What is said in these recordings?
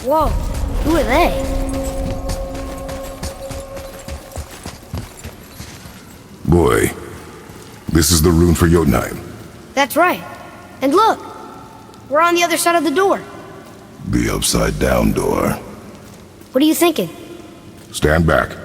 Whoa, who are they? Boy, this is the rune for Jotunheim. That's right. And look, we're on the other side of the door. The upside-down door. What are you thinking? Stand back.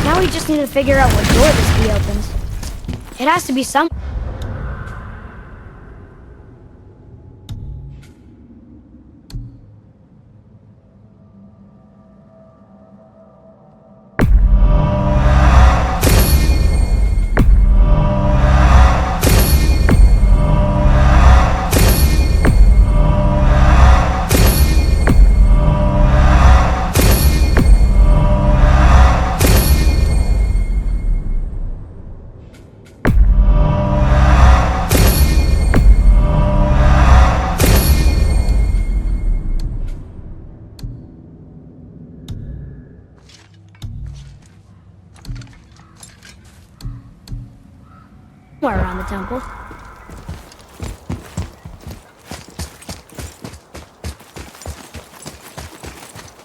Now we just need to figure out what door this key opens. It has to be some... somewhere around the temple.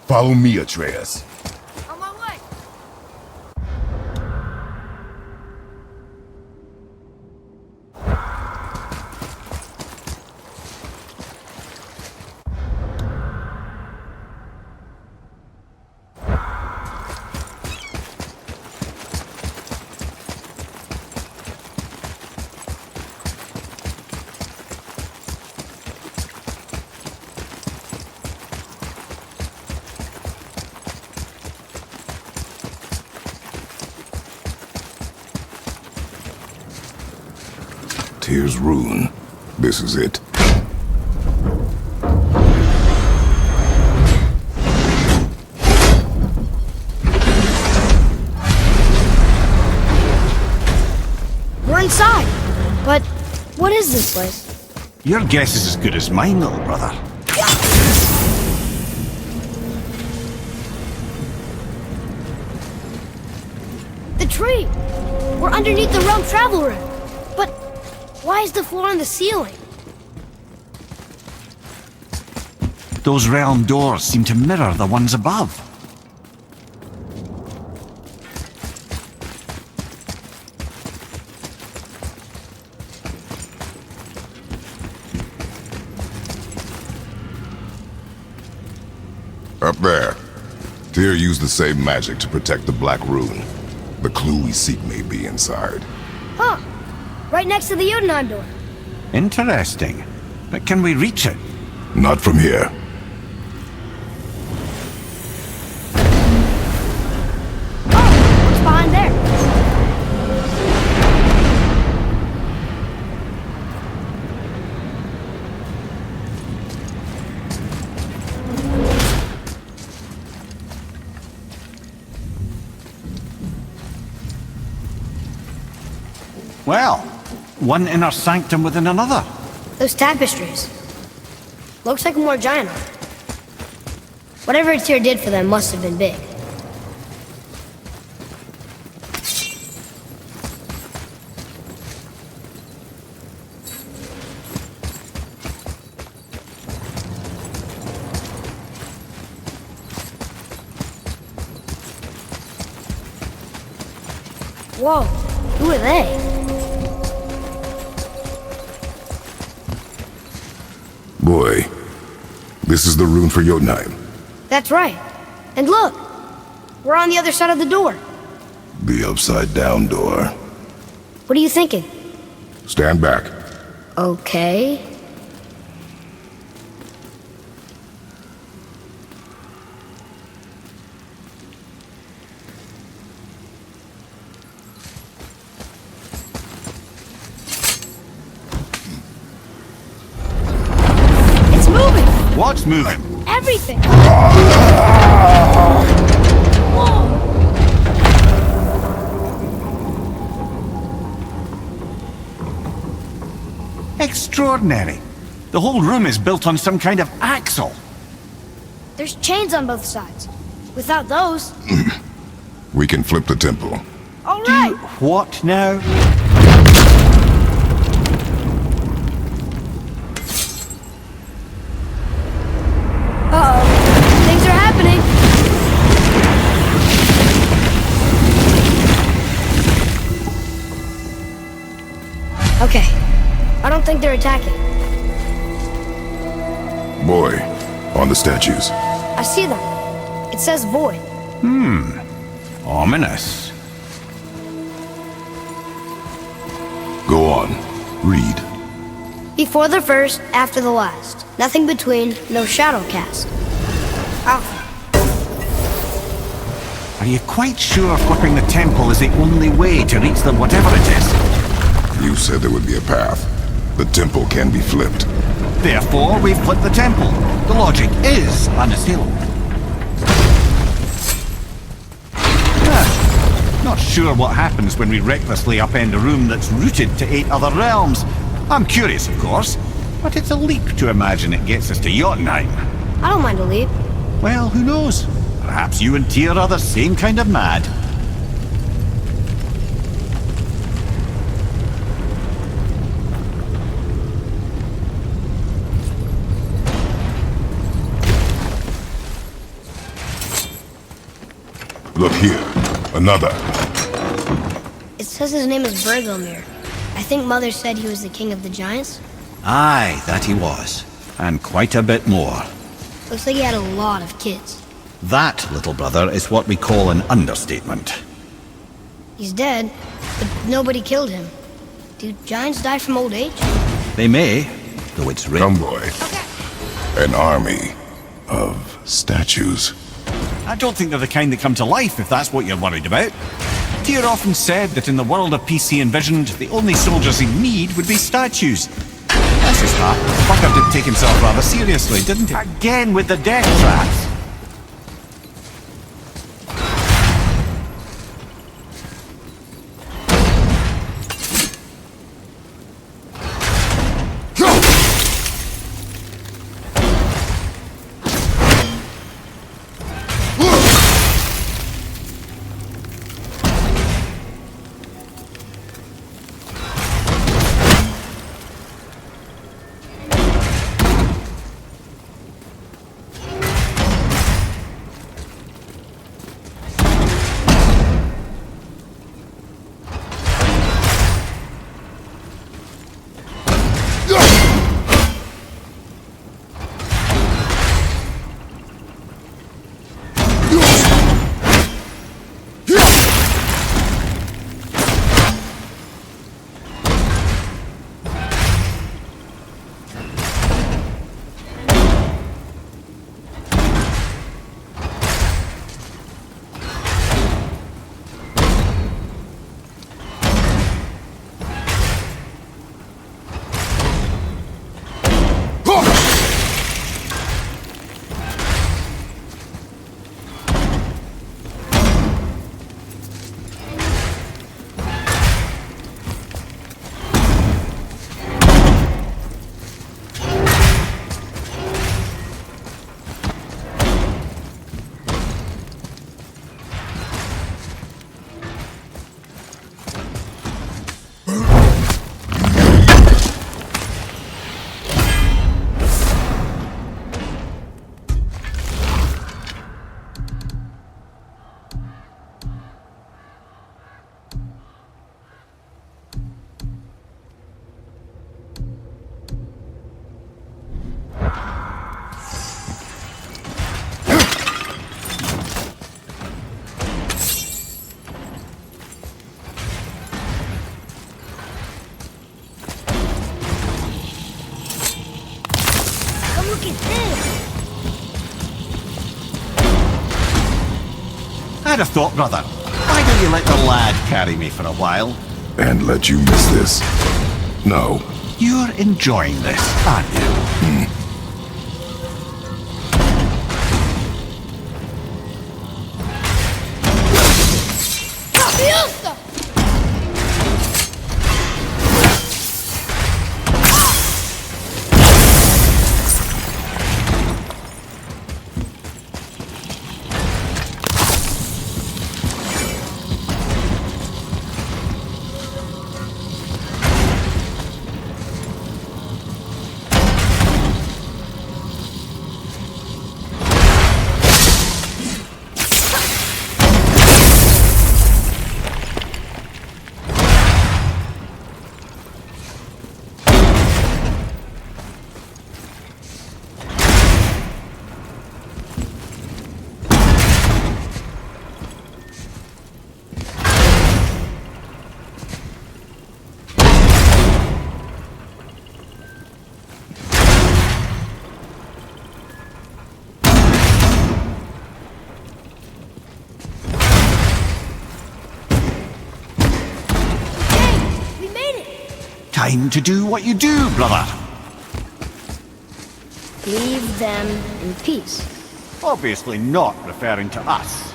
Follow me, Atreus. On my way. Tyr's rune. This is it. We're inside. But what is this place? Your guess is as good as mine, little brother. The tree! We're underneath the realm travel room. But why is the floor on the ceiling? Those realm doors seem to mirror the ones above. Up there. Tyr used the same magic to protect the Black Rune. The clue we seek may be inside. Huh. Right next to the Jotunheim door. Interesting. But can we reach it? Not from here. Oh, what's behind there? Well, one inner sanctum within another. Those tapestries. Looks like more giant art. Whatever Tyr did for them must have been big. Whoa, who are they? Boy, this is the rune for Jotunheim. That's right. And look, we're on the other side of the door. The upside-down door. What are you thinking? Stand back. Okay. It's moving! What's moving? Everything! Whoa! Extraordinary. The whole room is built on some kind of axle. There's chains on both sides. Without those... We can flip the temple. All right! What now? Uh-oh. Things are happening. Okay. I don't think they're attacking. Boy, on the statues. I see them. It says void. Ominous. Go on. Read. Before the first, after the last. Nothing between, no shadow cast. Alpha. Are you quite sure flipping the temple is the only way to reach them, whatever it is? You said there would be a path. The temple can be flipped. Therefore, we flip the temple. The logic is unassailable. Not sure what happens when we recklessly upend a room that's rooted to 8 other realms. I'm curious, of course, but it's a leap to imagine it gets us to Jotunheim. I don't mind a leap. Well, who knows? Perhaps you and Tyr are the same kind of mad. Look here. Another. It says his name is Bergelmir. I think Mother said he was the king of the giants. Aye, that he was. And quite a bit more. Looks like he had a lot of kids. That, little brother, is what we call an understatement. He's dead, but nobody killed him. Do giants die from old age? They may, though it's rare. Come, boy. An army of statues. I don't think they're the kind that come to life, if that's what you're worried about. Tyr often said that in the world of peace he envisioned, the only soldiers he'd need would be statues. That's his heart. Fucker did take himself rather seriously, didn't he? Again with the death traps. I'd have thought, brother. Why don't you let the lad carry me for a while? And let you miss this? No. You're enjoying this, aren't you? time to do what you do, brother. Leave them in peace. Obviously not referring to us.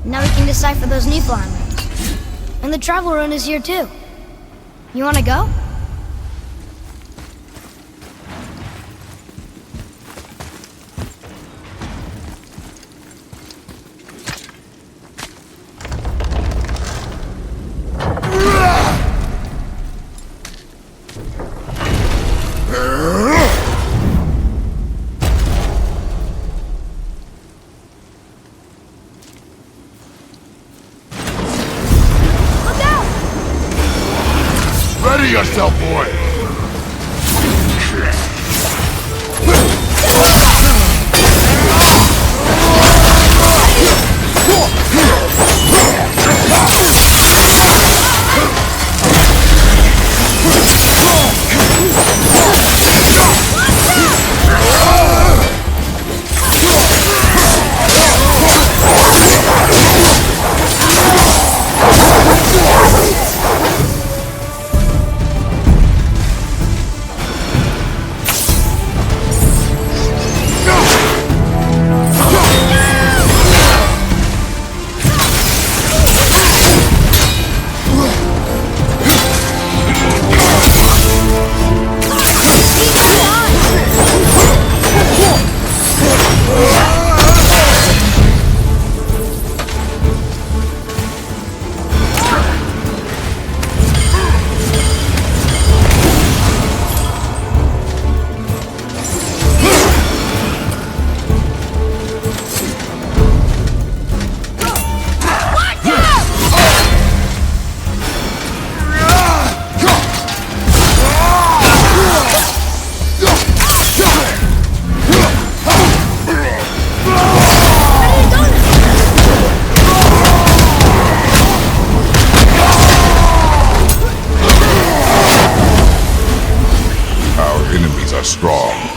Now we can decipher those Nephilim rings. And the travel rune is here too. You wanna go? Ready yourself, boy! Strong.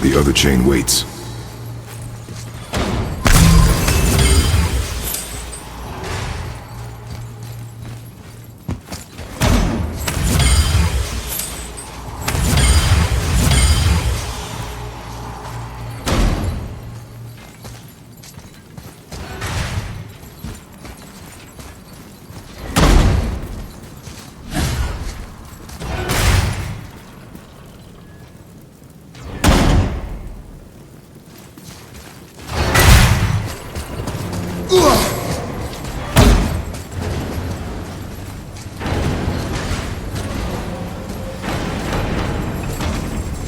The other chain waits.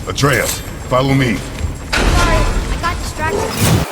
Atreus, follow me. Sorry, I got distracted.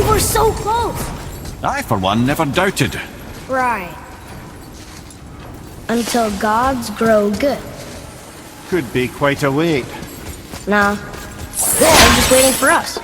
We're so close! I, for one, never doubted. Right. Until gods grow good. Could be quite a wait. Nah. They're just waiting for us.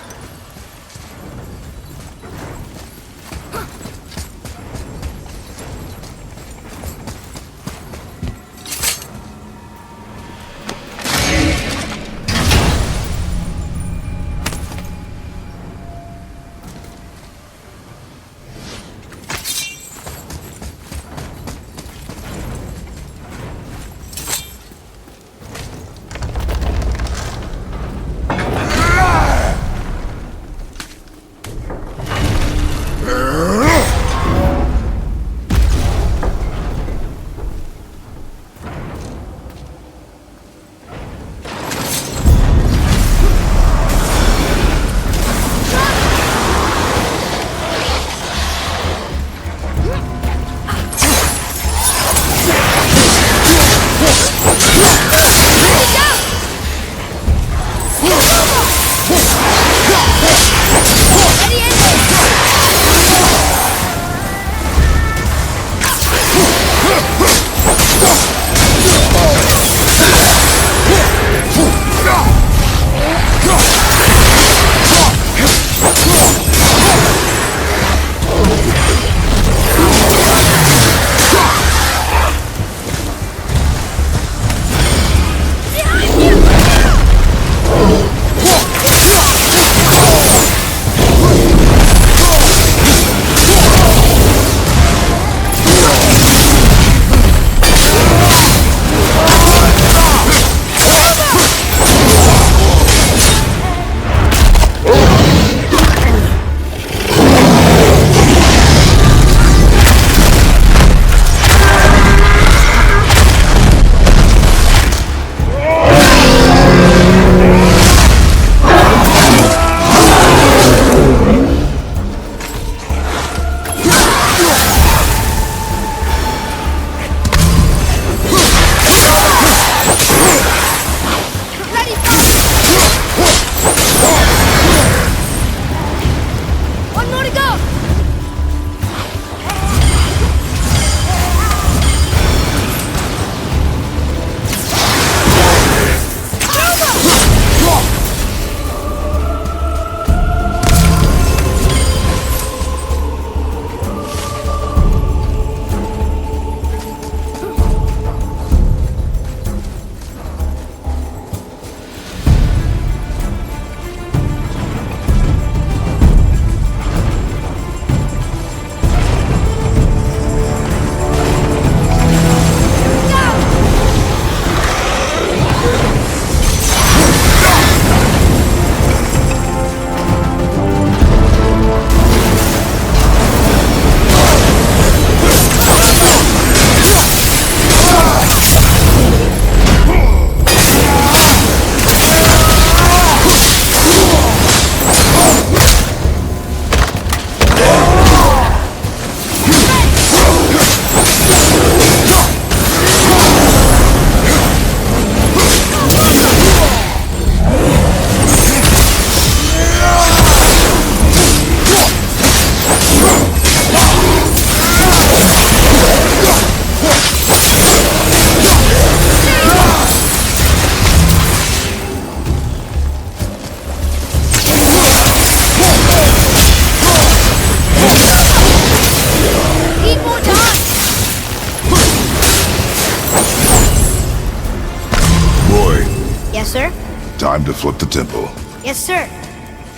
Time to flip the temple. Yes, sir.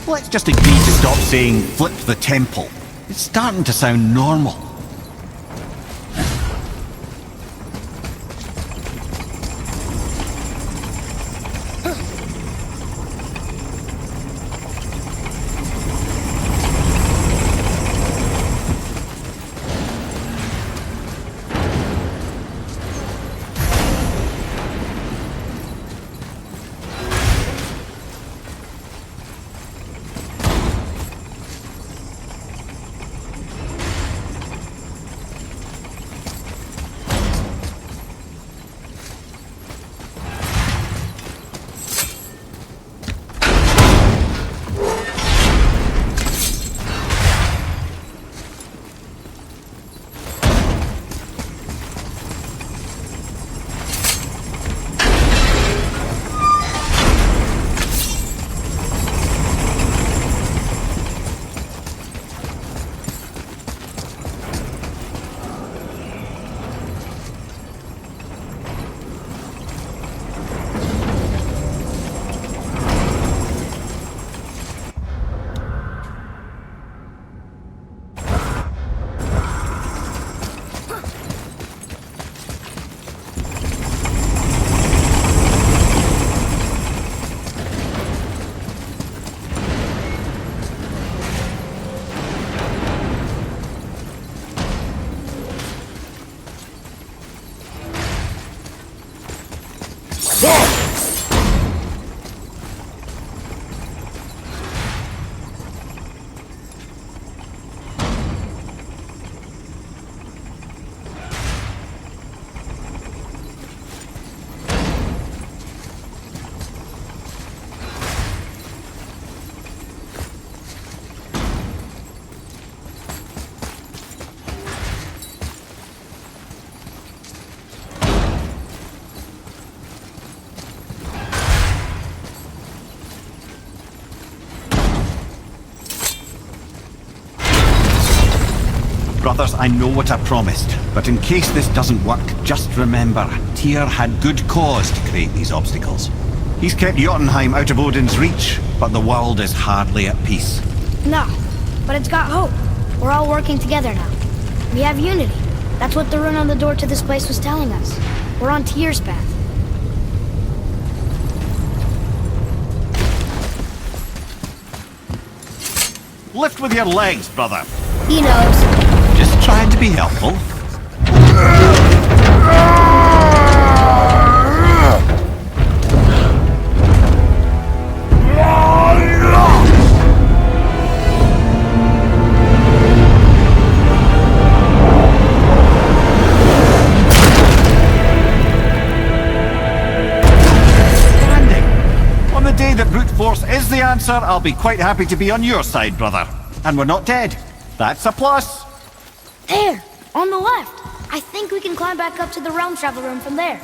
Let's just agree to stop saying flip the temple. It's starting to sound normal. Brothers, I know what I promised, but in case this doesn't work, just remember, Tyr had good cause to create these obstacles. He's kept Jotunheim out of Odin's reach, but the world is hardly at peace. No, but it's got hope. We're all working together now. We have unity. That's what the rune on the door to this place was telling us. We're on Tyr's path. Lift with your legs, brother. He knows. Just trying to be helpful. On the day that brute force is the answer, I'll be quite happy to be on your side, brother. And we're not dead. That's a plus. There, on the left. I think we can climb back up to the realm travel room from there.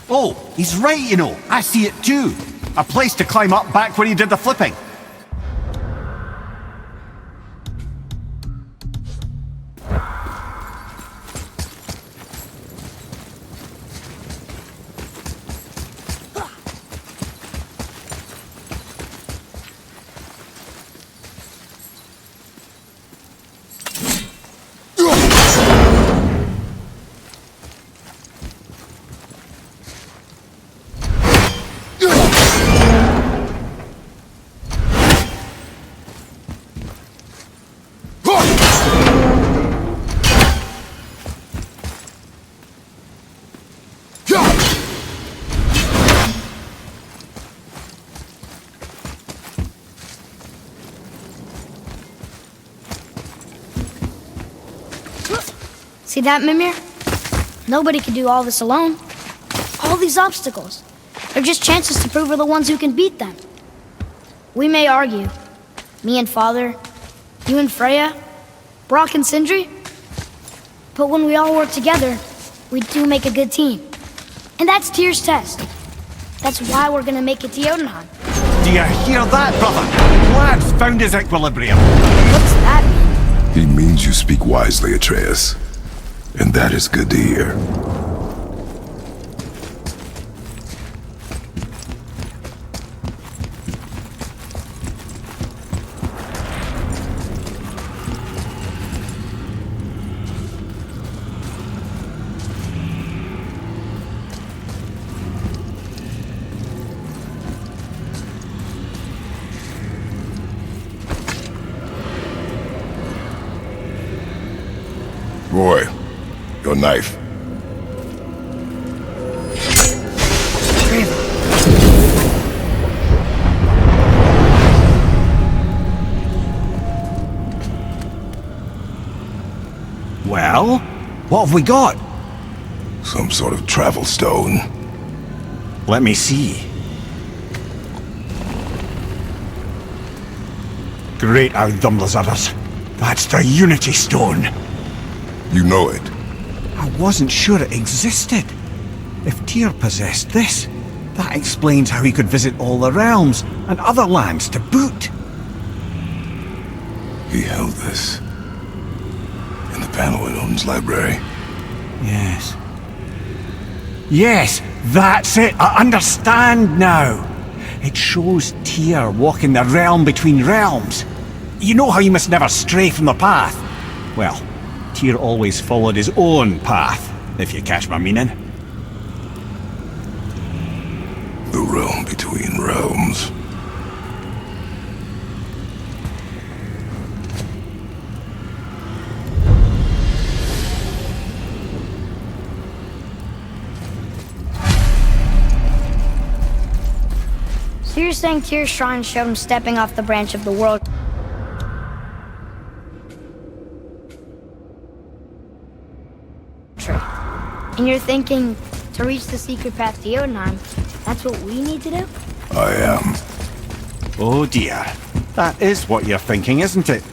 Oh, he's right, you know. I see it too. A place to climb up back where he did the flipping. See that, Mimir? Nobody can do all this alone. All these obstacles. They're just chances to prove we're the ones who can beat them. We may argue. Me and Father, you and Freya, Brock and Sindri. But when we all work together, we do make a good team. And that's Tyr's test. That's why we're gonna make it to Jotunheim. Do you hear that, brother? Lad's found his equilibrium. What's that mean? He means you speak wisely, Atreus. And that is good to hear. Boy, your knife. Well, what have we got? Some sort of travel stone. Let me see. Great Outdumblers. That's the Unity Stone. You know it. I wasn't sure it existed. If Tyr possessed this, that explains how he could visit all the realms and other lands to boot. He held this in the panel in Odin's library. Yes. Yes, that's it. I understand now. It shows Tyr walking the realm between realms. You know how you must never stray from the path? Well, Tyr always followed his own path, if you catch my meaning. The realm between realms. So you're saying Tyr's shrine showed him stepping off the branch of the world tree. And you're thinking, to reach the secret path to Jotunheim, that's what we need to do? I am. Oh dear. That is what you're thinking, isn't it?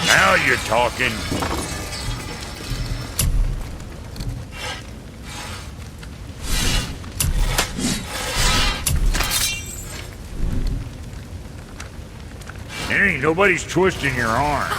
Now you're talking. There ain't nobody's twisting your arm.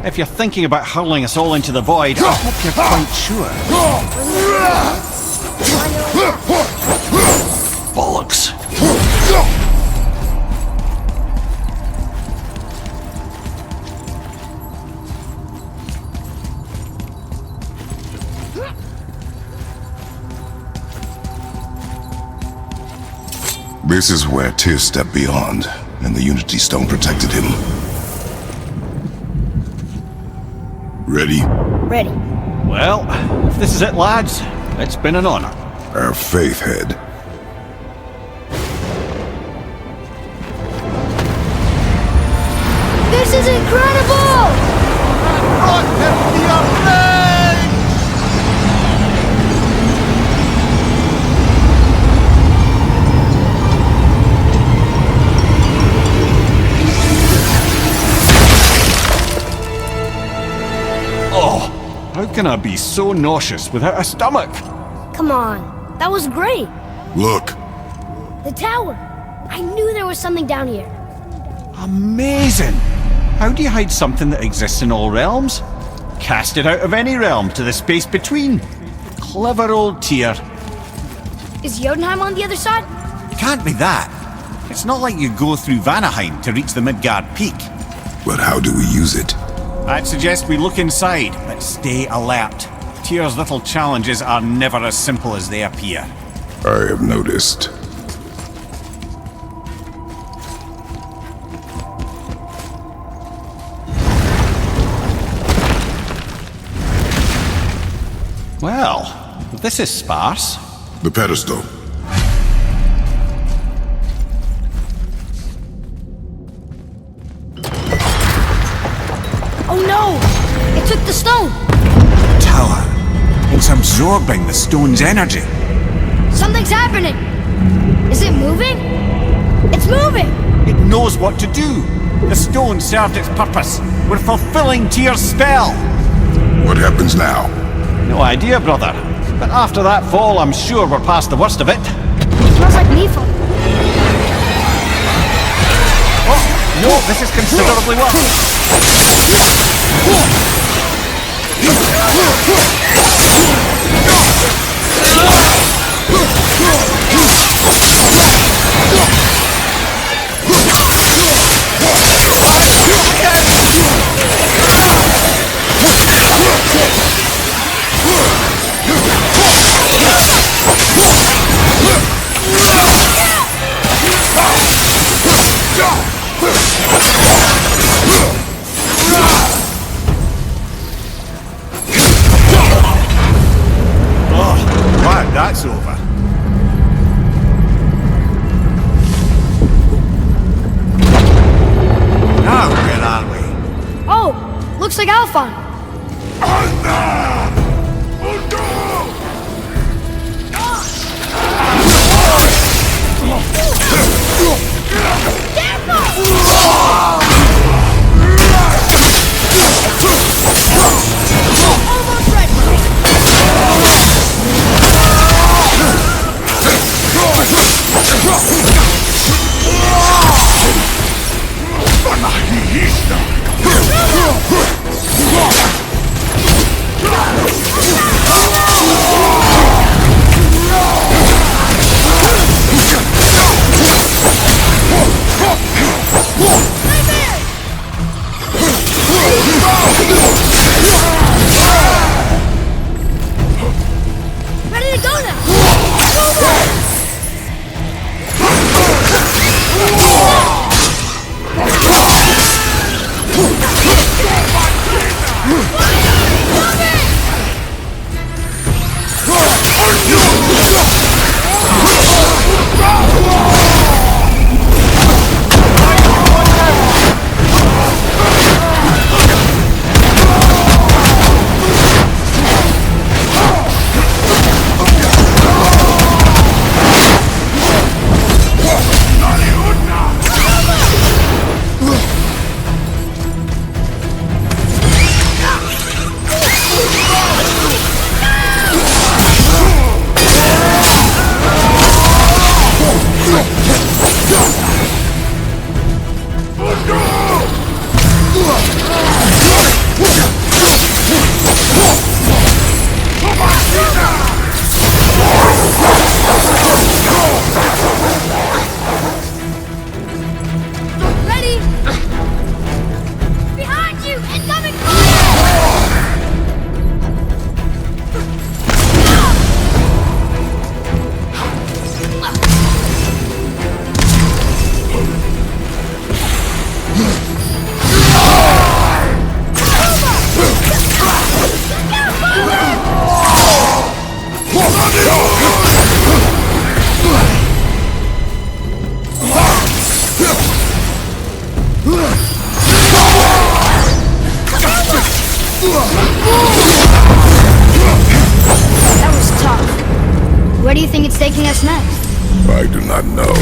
If you're thinking about hurling us all into the void, I hope you're quite sure. Bollocks. This is where Tyr stepped beyond, and the Unity Stone protected him. Ready? Ready. Well, if this is it, lads, it's been an honor. Our faith head. This is incredible! Oh, how can I be so nauseous without a stomach? Come on, that was great. Look. The tower. I knew there was something down here. Amazing! How do you hide something that exists in all realms? Cast it out of any realm to the space between. Clever old Tyr. Is Jotunheim on the other side? Can't be that. It's not like you go through Vanaheim to reach the Midgard Peak. But how do we use it? I'd suggest we look inside, but stay alert. Tyr's little challenges are never as simple as they appear. I have noticed. Well, this is sparse. The pedestal. Oh no! It took the stone! Tower. It's absorbing the stone's energy. Something's happening! Is it moving? It's moving! It knows what to do. The stone served its purpose. We're fulfilling Tyr's spell. What happens now? No idea, brother. But after that fall, I'm sure we're past the worst of it. Smells like Nephil. Oh, no, this is considerably worse. Right, that's over. Now where are we? Oh, looks like Alphon. Ready to go now. Ready? Behind you! Incoming That was tough. Where do you think it's taking us next? I do not know.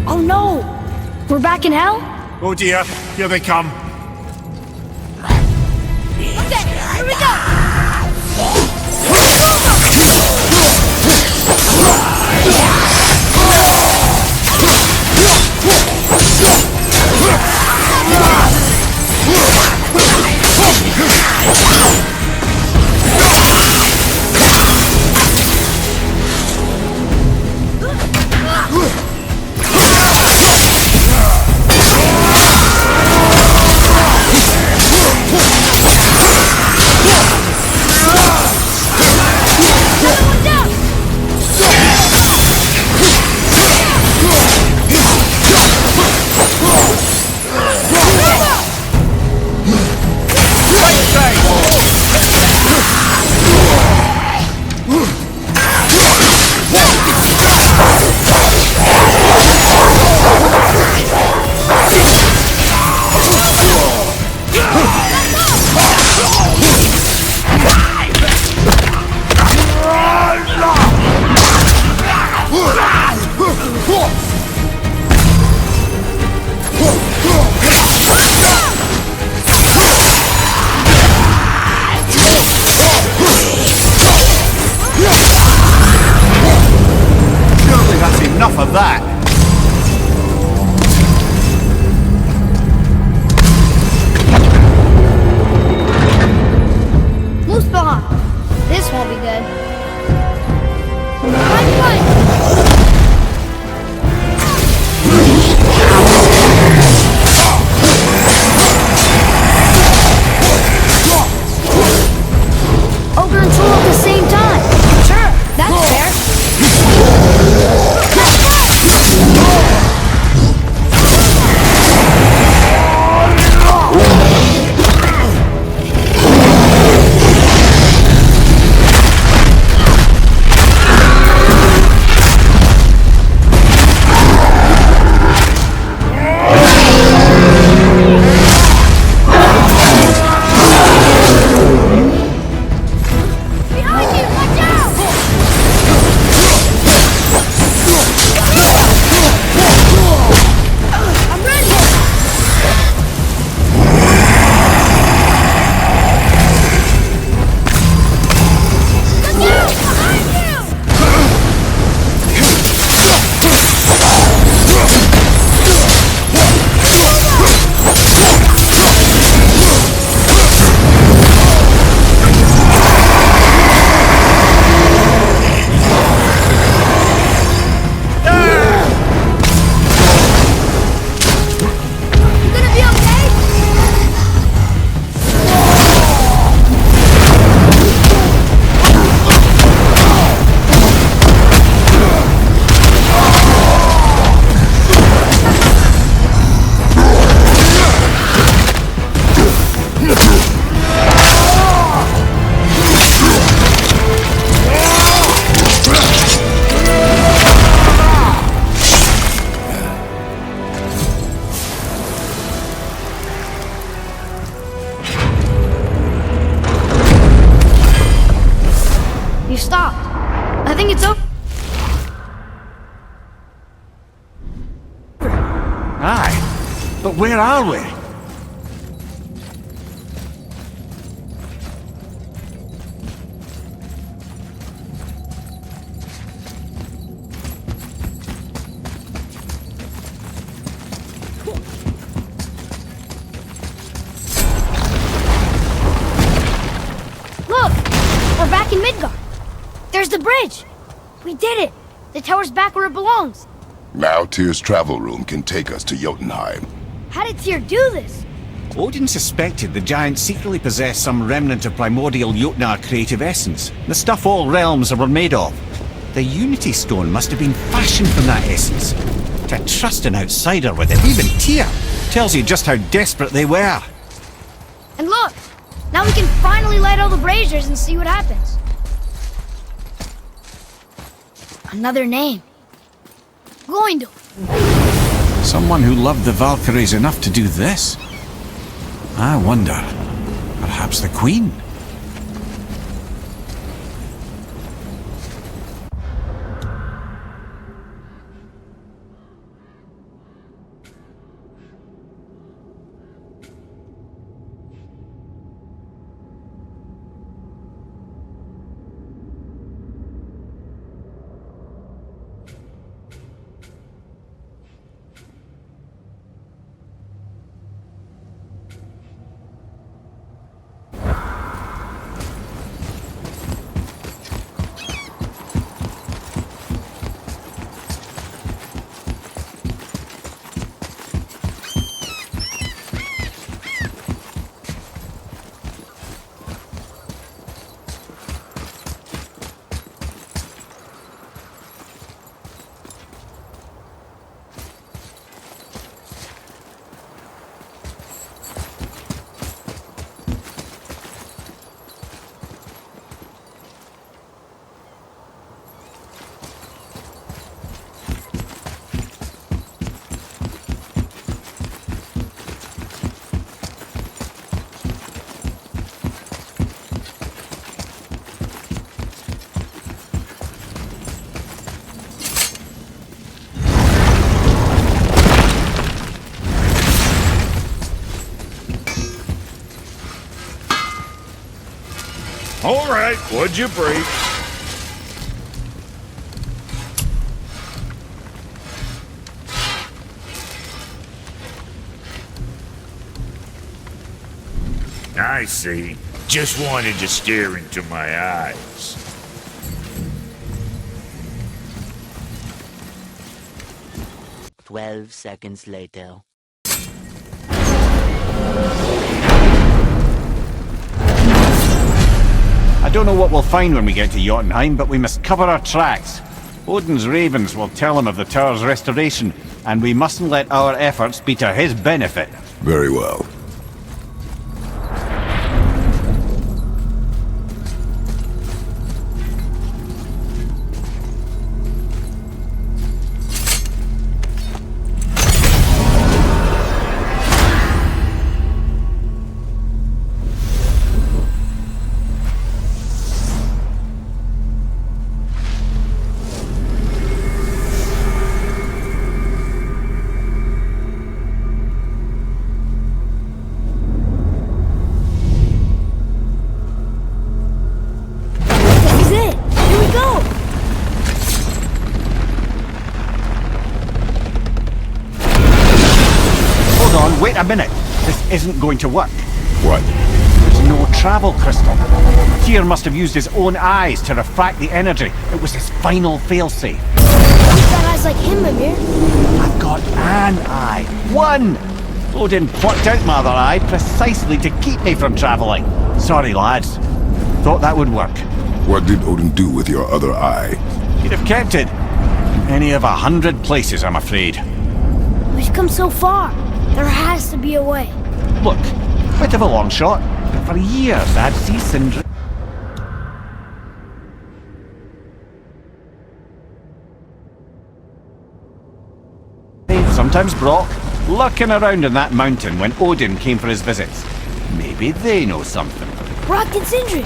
Oh no! We're back in hell? Oh dear, here they come. Okay, here we go! that. Moose behind. This won't be good. Run! Ogre and Tool at the same time. Sure, that's fair. You stopped. I think it's over. Aye, but where are we? Look! We're back in Midgard. There's the bridge. We did it. The tower's back where it belongs. Now Tyr's travel room can take us to Jotunheim. How did Tyr do this? Odin suspected the giant secretly possessed some remnant of primordial Jotnar creative essence, the stuff all realms were made of. The Unity Stone must have been fashioned from that essence. To trust an outsider with it, even Tyr, tells you just how desperate they were. And look! Now we can finally light all the braziers and see what happens. Another name. Gloindor. Someone who loved the Valkyries enough to do this? I wonder, perhaps the Queen? All right, what'd you break? I see. Just wanted to stare into my eyes. "12 seconds later." I don't know what we'll find when we get to Jotunheim, but we must cover our tracks. Odin's ravens will tell him of the tower's restoration, and we mustn't let our efforts be to his benefit. Very well. Wait a minute. This isn't going to work. What? There's no travel crystal. Tyr must have used his own eyes to refract the energy. It was his final failsafe. You've got eyes like him, Mimir. I've got an eye. One! Odin plucked out my other eye precisely to keep me from travelling. Sorry, lads. Thought that would work. What did Odin do with your other eye? He'd have kept it. In any of 100 places, I'm afraid. We've come so far. There has to be a way. Look, bit of a long shot, but for years I'd see Sindri. Sometimes Brock, lurking around in that mountain when Odin came for his visits. Maybe they know something. Brock and Sindri.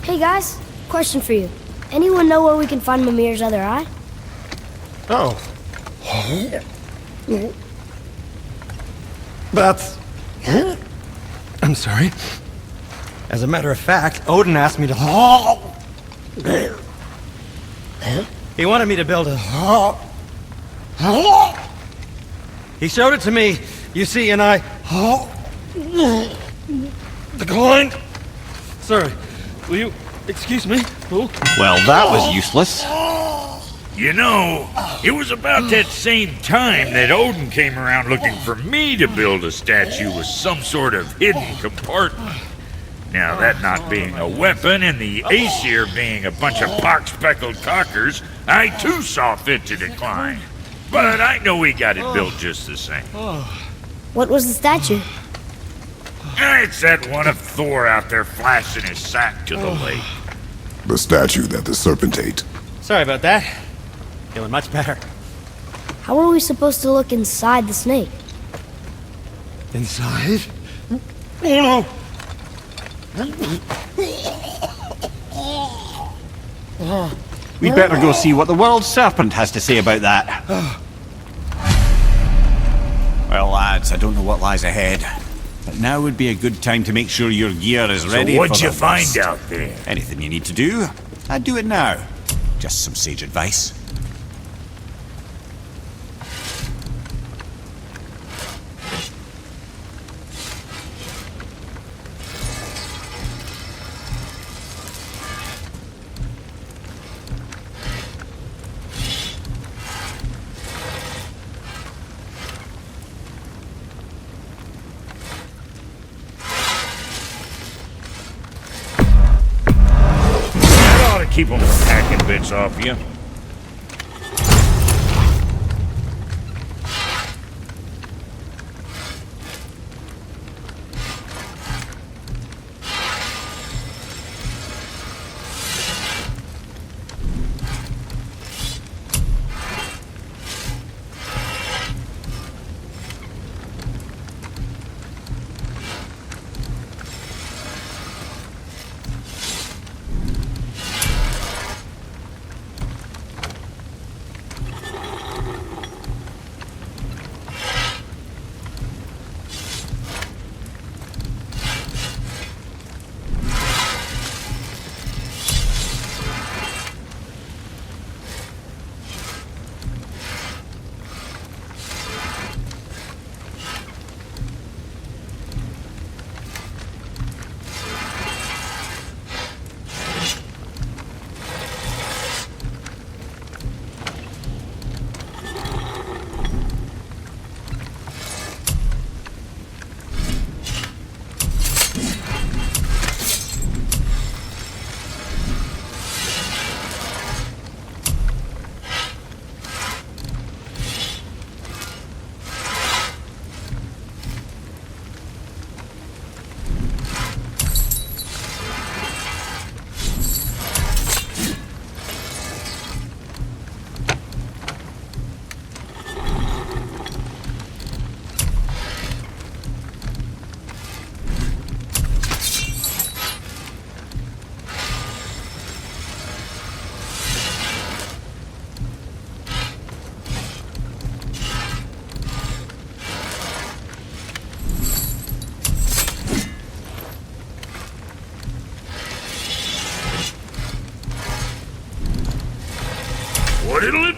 Hey guys, question for you. Anyone know where we can find Mimir's other eye? Oh. That's... I'm sorry. As a matter of fact, Odin asked me to... He wanted me to build a... He showed it to me, you see, and I... declined. Sorry. Will you excuse me? Oh. Well, that was useless. You know, it was about that same time that Odin came around looking for me to build a statue with some sort of hidden compartment. Now, that not being a weapon and the Aesir being a bunch of pock-speckled cockers, I too saw fit to decline. But I know we got it built just the same. What was the statue? It's that one of Thor out there flashing his sack to the lake. The statue that the serpent ate. Sorry about that. Feeling much better. How are we supposed to look inside the snake? Inside? Oh no! We'd better go see what the world serpent has to say about that. Well, lads, I don't know what lies ahead, but now would be a good time to make sure your gear is ready. So what'd for you the find worst. out there? Anything you need to do, I'd do it now. Just some sage advice. Keep them from hacking bits off you.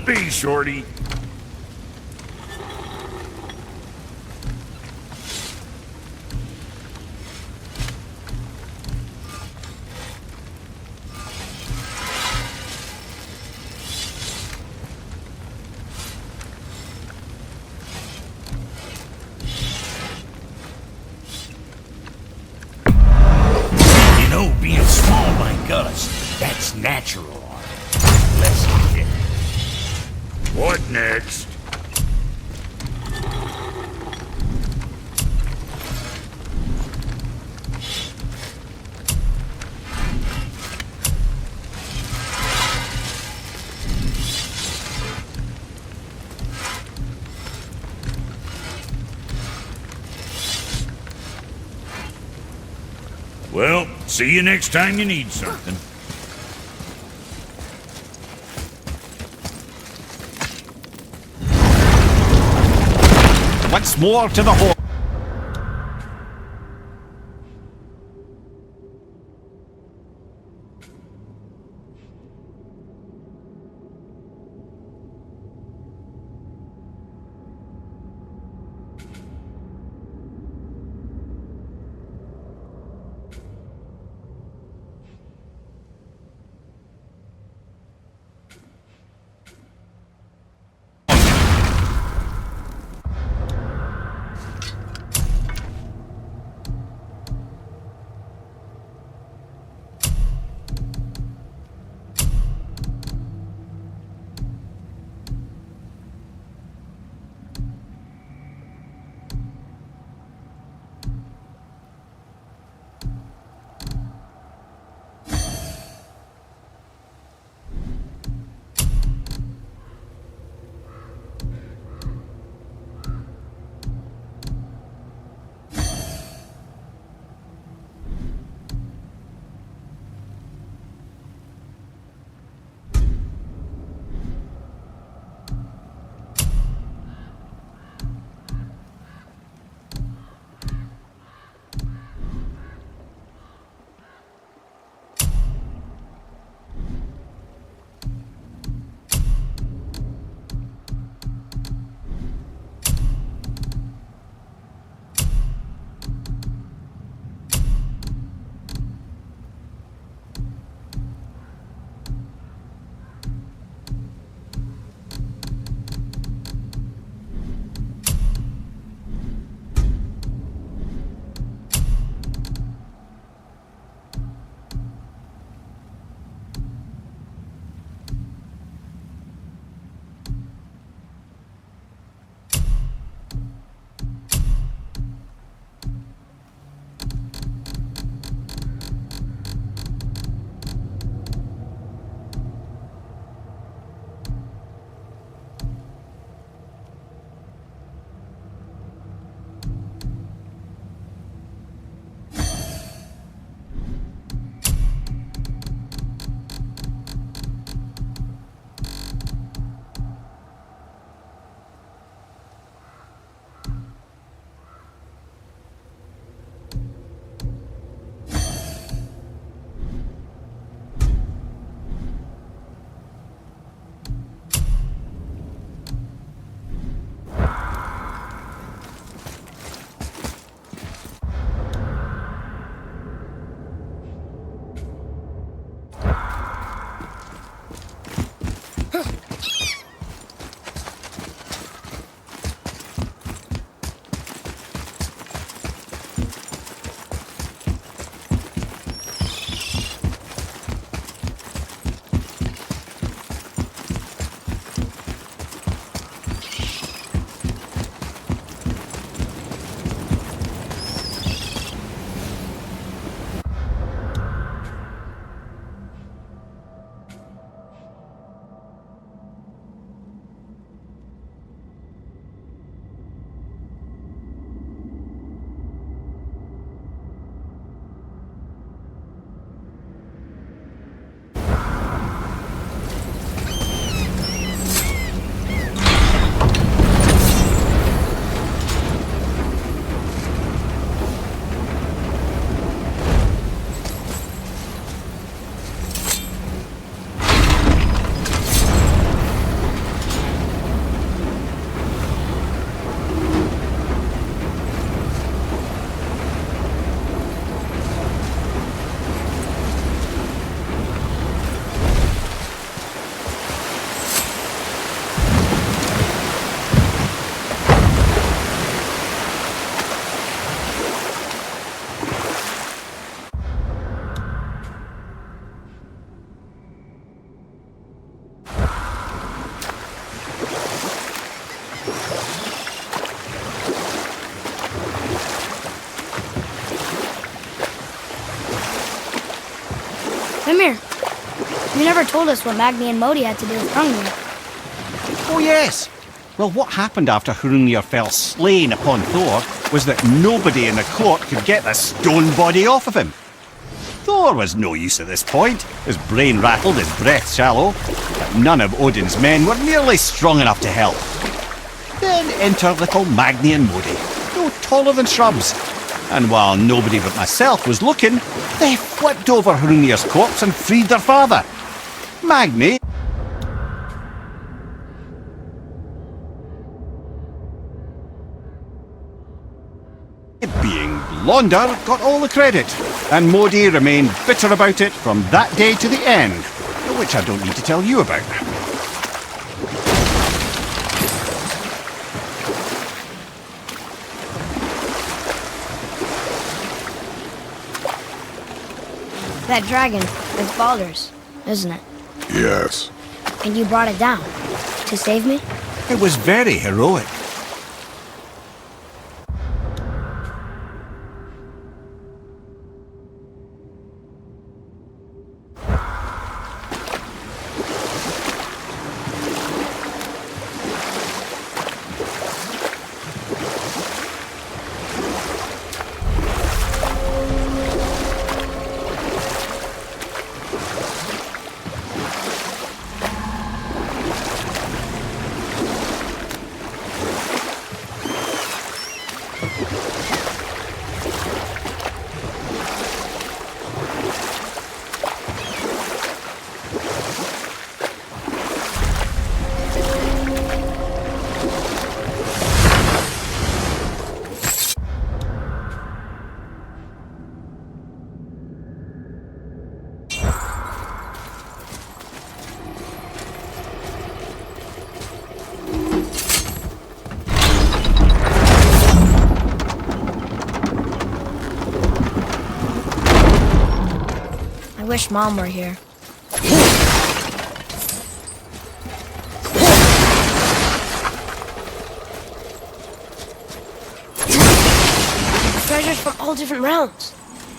be, Shorty. You know, being small like us, that's natural art. Let's get it. What next? Well, see you next time you need something. Once more to the whole. You never told us what Magni and Modi had to do with Hrungnir. Oh yes! Well, what happened after Hrungnir fell slain upon Thor was that nobody in the court could get the stone body off of him. Thor was no use at this point, his brain rattled, his breath shallow, but none of Odin's men were nearly strong enough to help. Then enter little Magni and Modi, no taller than shrubs, and while nobody but myself was looking, they flipped over Hrungnir's corpse and freed their father. Magni, being blonder, got all the credit, and Modi remained bitter about it from that day to the end, which I don't need to tell you about. That dragon is Baldur's, isn't it? Yes. And you brought it down to save me? It was very heroic. I wish Mom were here. Treasures from all different realms.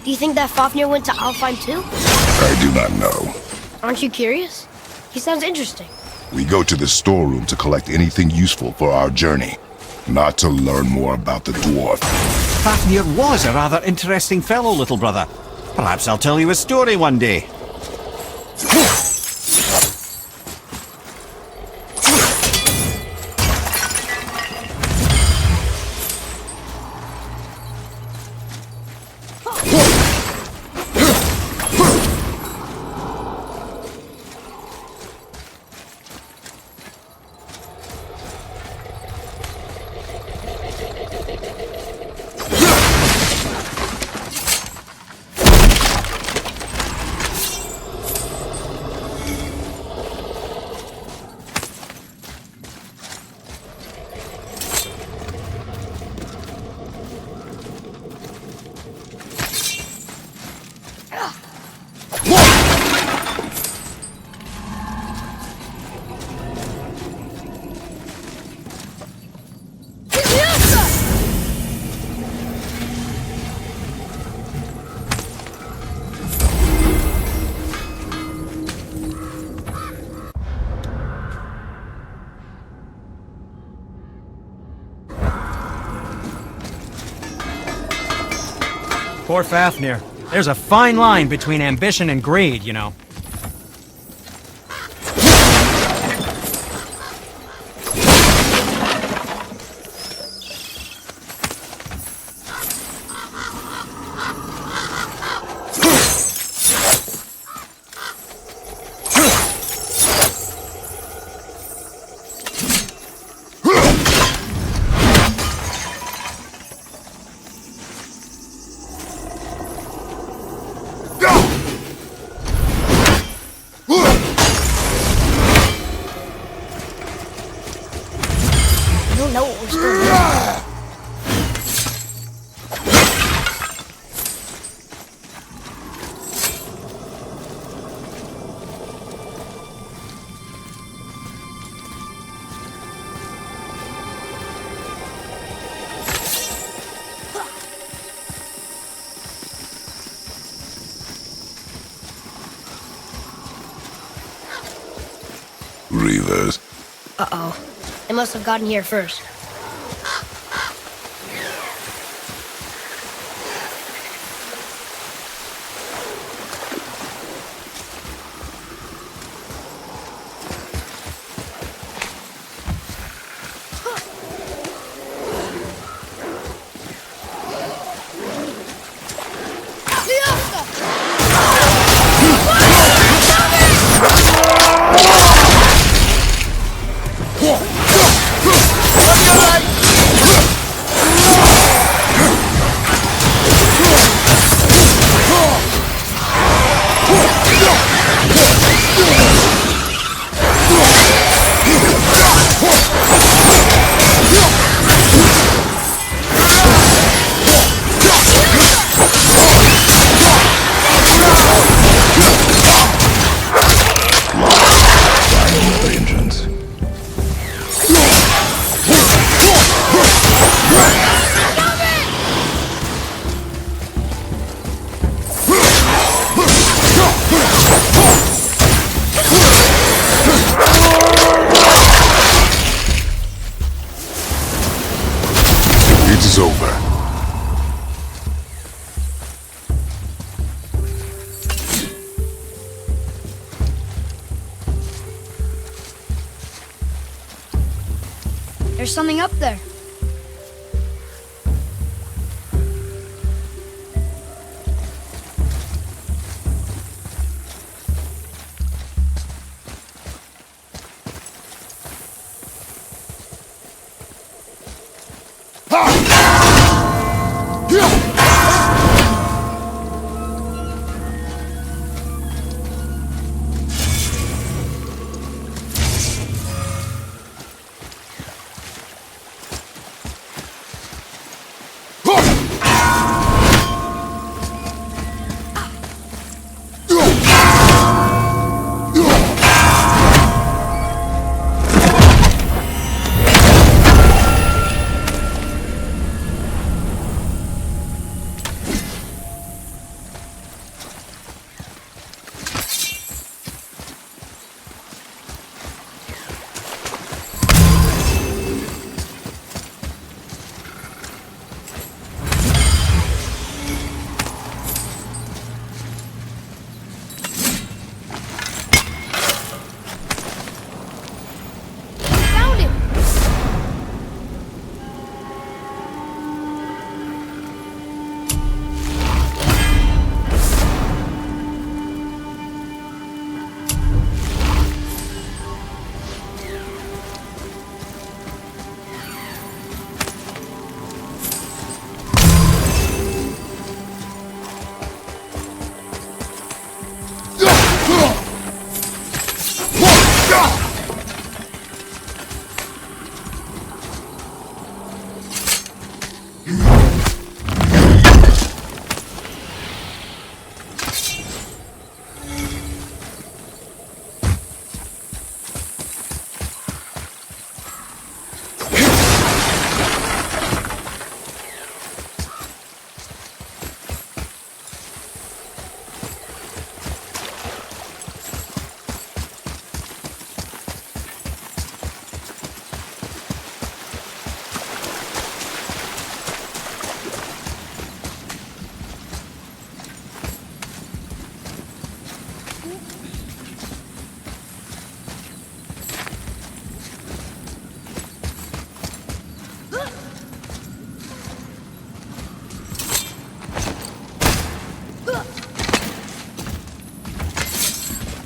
Do you think that Fafnir went to Alfheim too? I do not know. Aren't you curious? He sounds interesting. We go to the storeroom to collect anything useful for our journey, not to learn more about the dwarf. Fafnir was a rather interesting fellow, little brother. Perhaps I'll tell you a story one day. Poor Fafnir. There's a fine line between ambition and greed, you know. Grievers. Uh-oh. They must have gotten here first. It's over. There's something up there.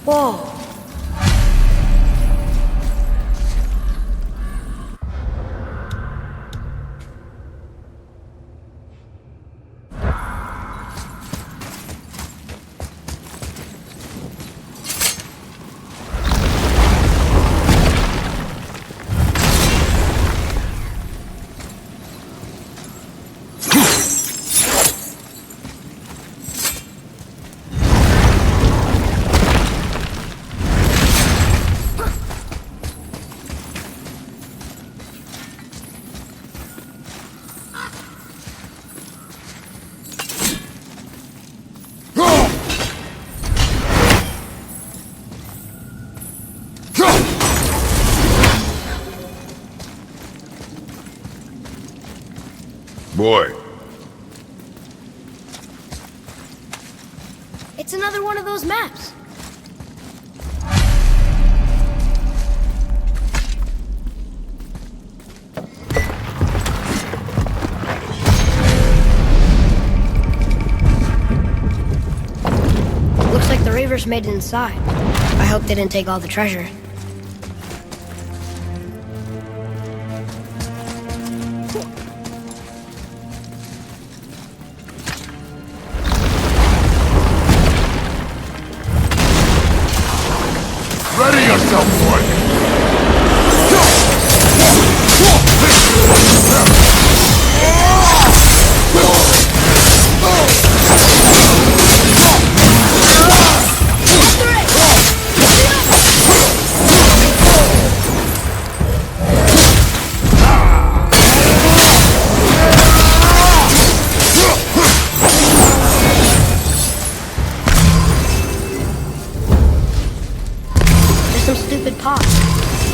Whoa. boy. It's another one of those maps. Looks like the Reavers made it inside. I hope they didn't take all the treasure. Ready yourself, boy! Some stupid pots.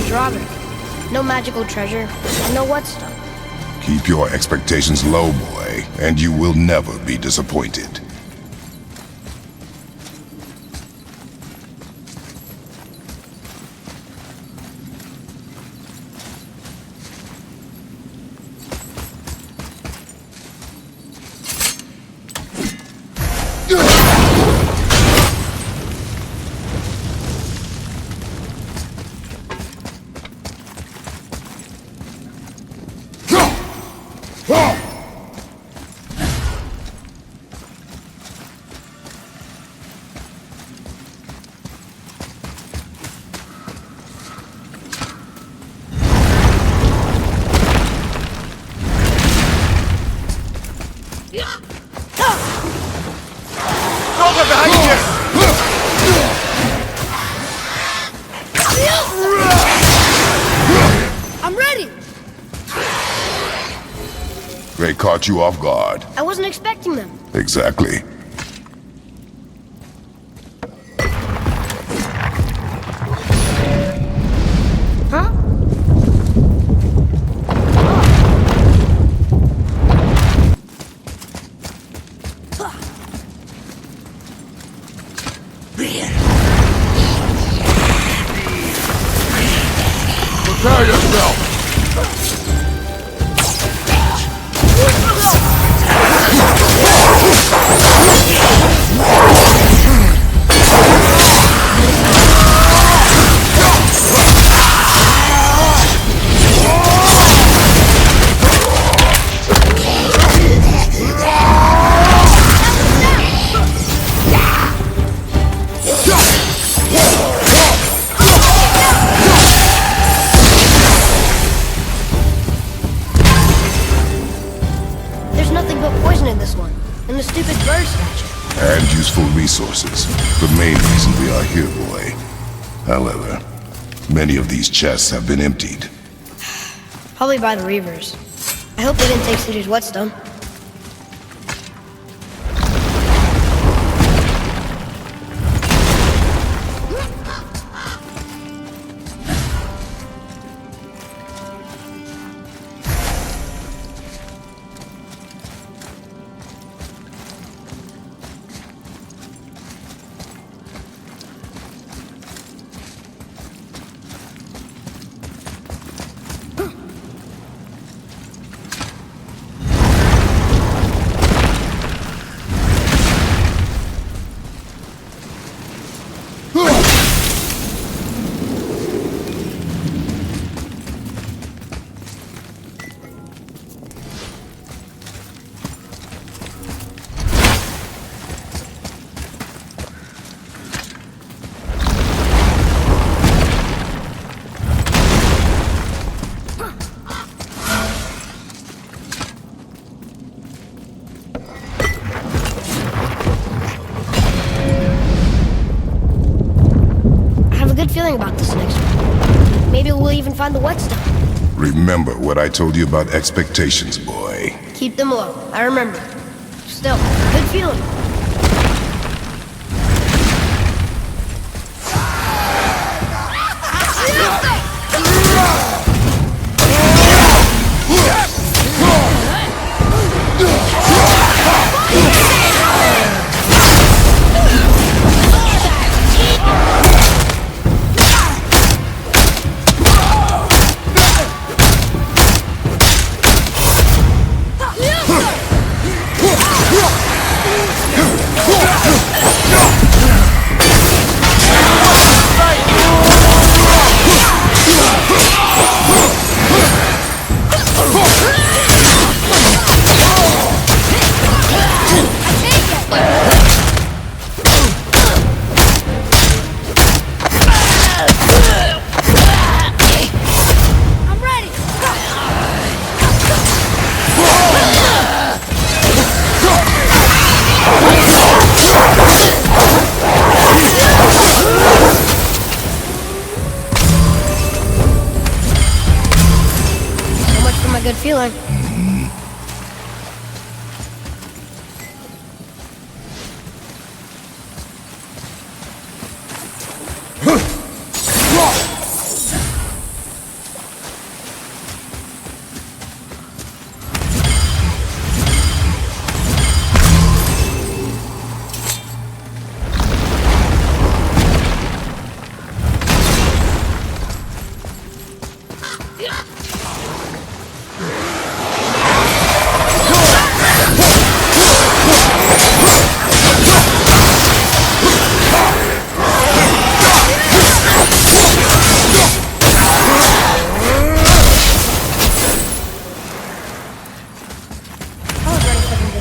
Draugr. No magical treasure, and no what stuff. Keep your expectations low, boy, and you will never be disappointed. I'm ready! They caught you off guard. I wasn't expecting them. Exactly. Huh? Prepare yourself! There's nothing but poison in this one, and the stupid bird statue. And useful resources. The main reason we are here, boy. However, many of these chests have been emptied. Probably by the Reavers. I hope they didn't take City's whetstone. About this next one. Maybe we'll even find the whetstone. Remember what I told you about expectations, boy. Keep them low. I remember. Still, good feeling.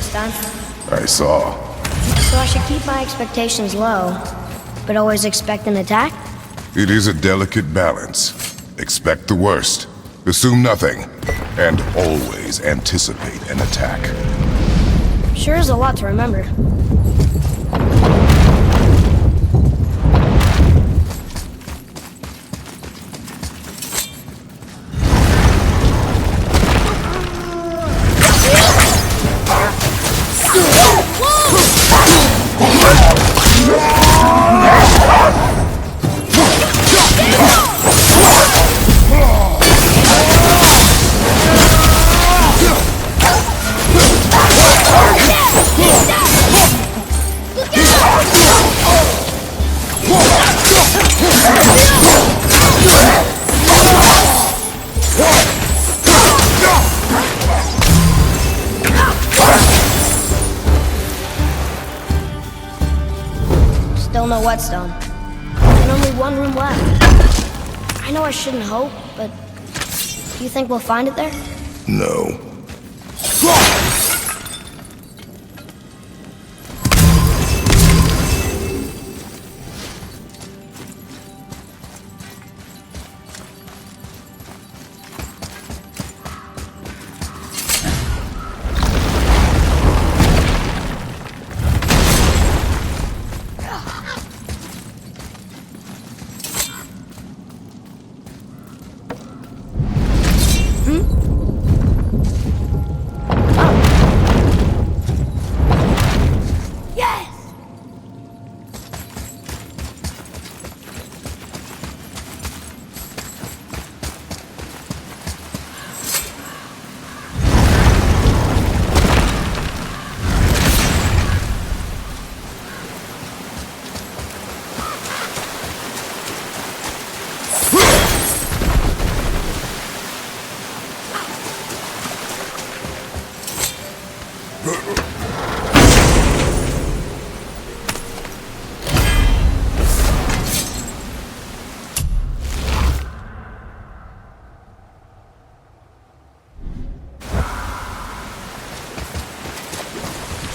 this time. I saw. So I should keep my expectations low, but always expect an attack? It is a delicate balance. Expect the worst, assume nothing, and always anticipate an attack. Sure is a lot to remember. Still no whetstone. And only one room left. I know I shouldn't hope, but do you think we'll find it there? No.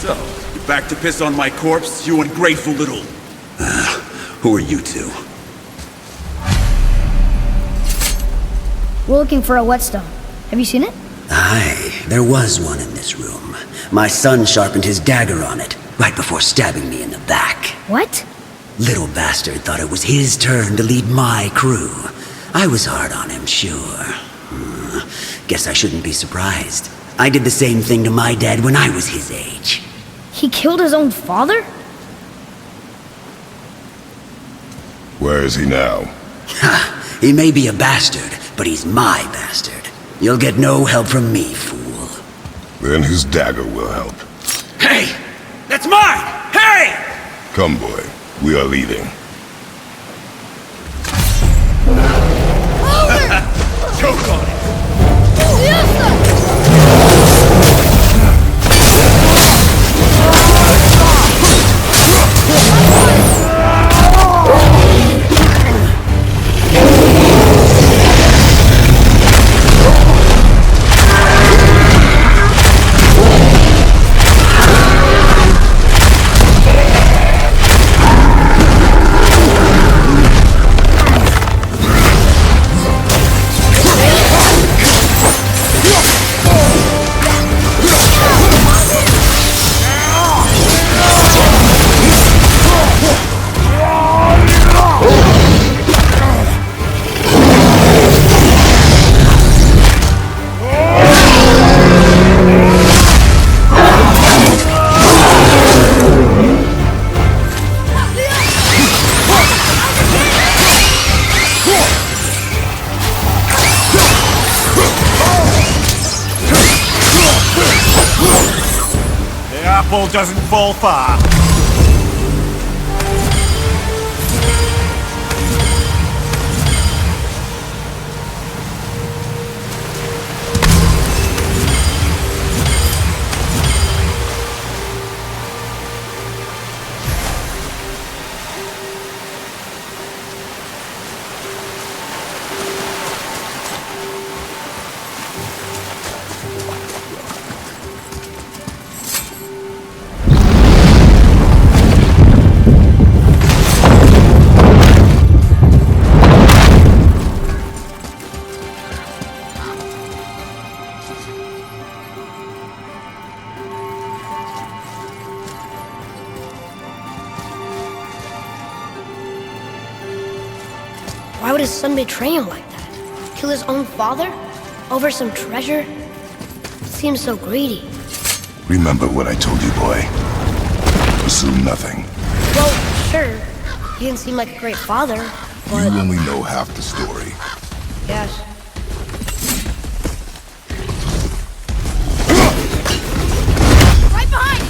So, you back to piss on my corpse, you ungrateful little... who are you two? We're looking for a whetstone. Have you seen it? Aye, there was one in this room. My son sharpened his dagger on it, right before stabbing me in the back. What? Little bastard thought it was his turn to lead my crew. I was hard on him, sure. Guess I shouldn't be surprised. I did the same thing to my dad when I was his age. He killed his own father? Where is he now? Ha! He may be a bastard, but he's my bastard. You'll get no help from me, fool. Then his dagger will help. Hey! That's mine! Hey! Come, boy. We are leaving. Choke on it! Doesn't fall far. Why would his son betray him like that? Kill his own father? Over some treasure? Seems so greedy. Remember what I told you, boy. Assume nothing. Well, sure. He didn't seem like a great father, but... You only know half the story. Yes. Right behind!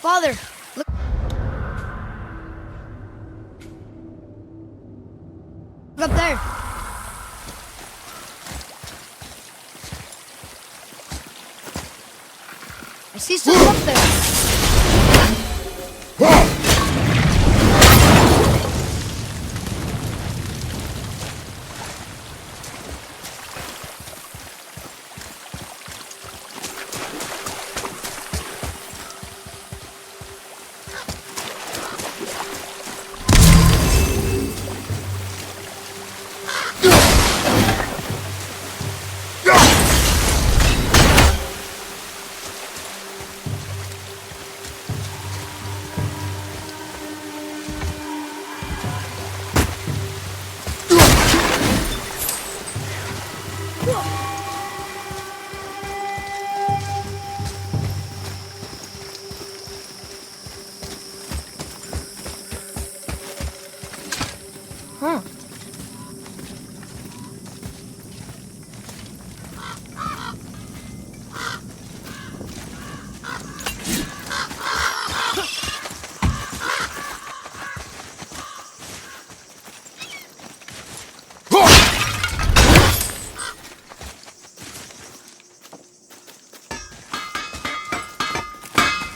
Father, look. Look up there. I see something up there. Huh.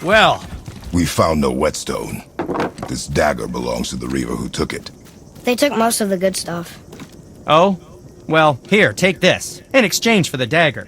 Well, We found no whetstone. This dagger belongs to the Reaver who took it. They took most of the good stuff. oh? Well, here, take this, in exchange for the dagger.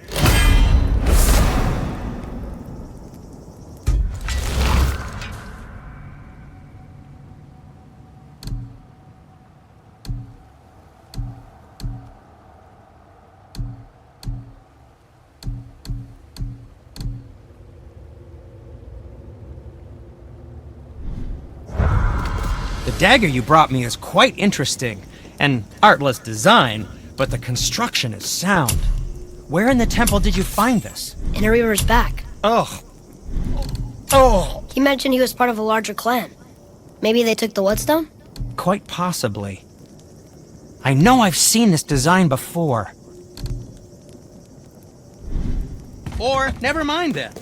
The dagger you brought me is quite interesting. An artless design, but the construction is sound. Where in the temple did you find this? In a reaver's back. Ugh. Oh. He mentioned he was part of a larger clan. Maybe they took the Whetstone? Quite possibly. I know I've seen this design before. Or, never mind then.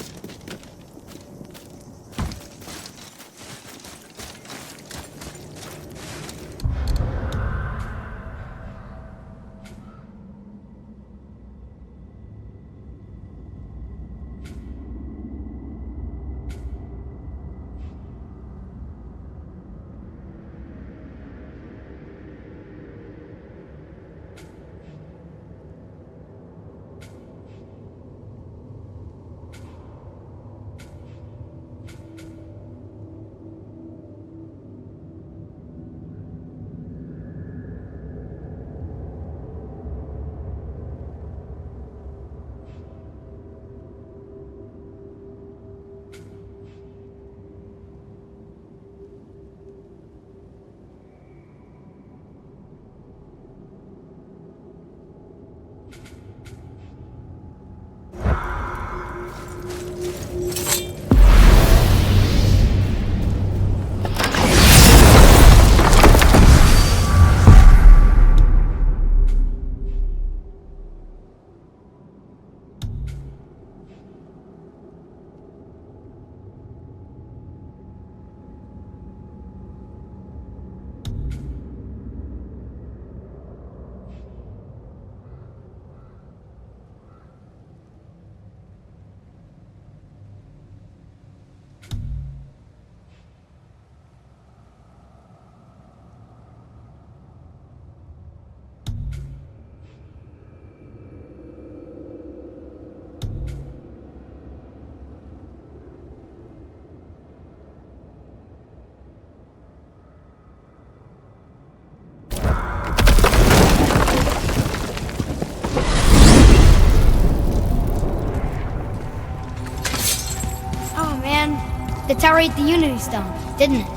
The tower ate the Unity Stone, didn't it?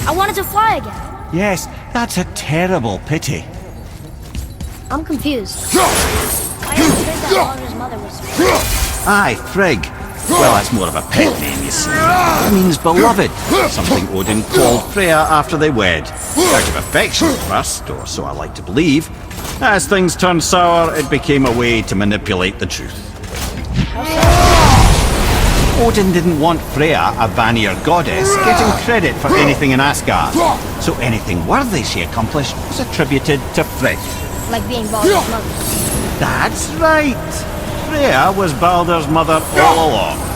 I wanted to fly again. Yes, that's a terrible pity. I'm confused. I understood that Walter's mother was... Aye, Frigg. Well, that's more of a pet name, you see. It means beloved, something Odin called Freya after they wed. Out of affection first, or so I like to believe. As things turned sour, it became a way to manipulate the truth. Odin didn't want Freya, a Vanir goddess, getting credit for anything in Asgard. So anything worthy she accomplished was attributed to Frigg. Like being Balder's mother. That's right. Freya was Balder's mother all along.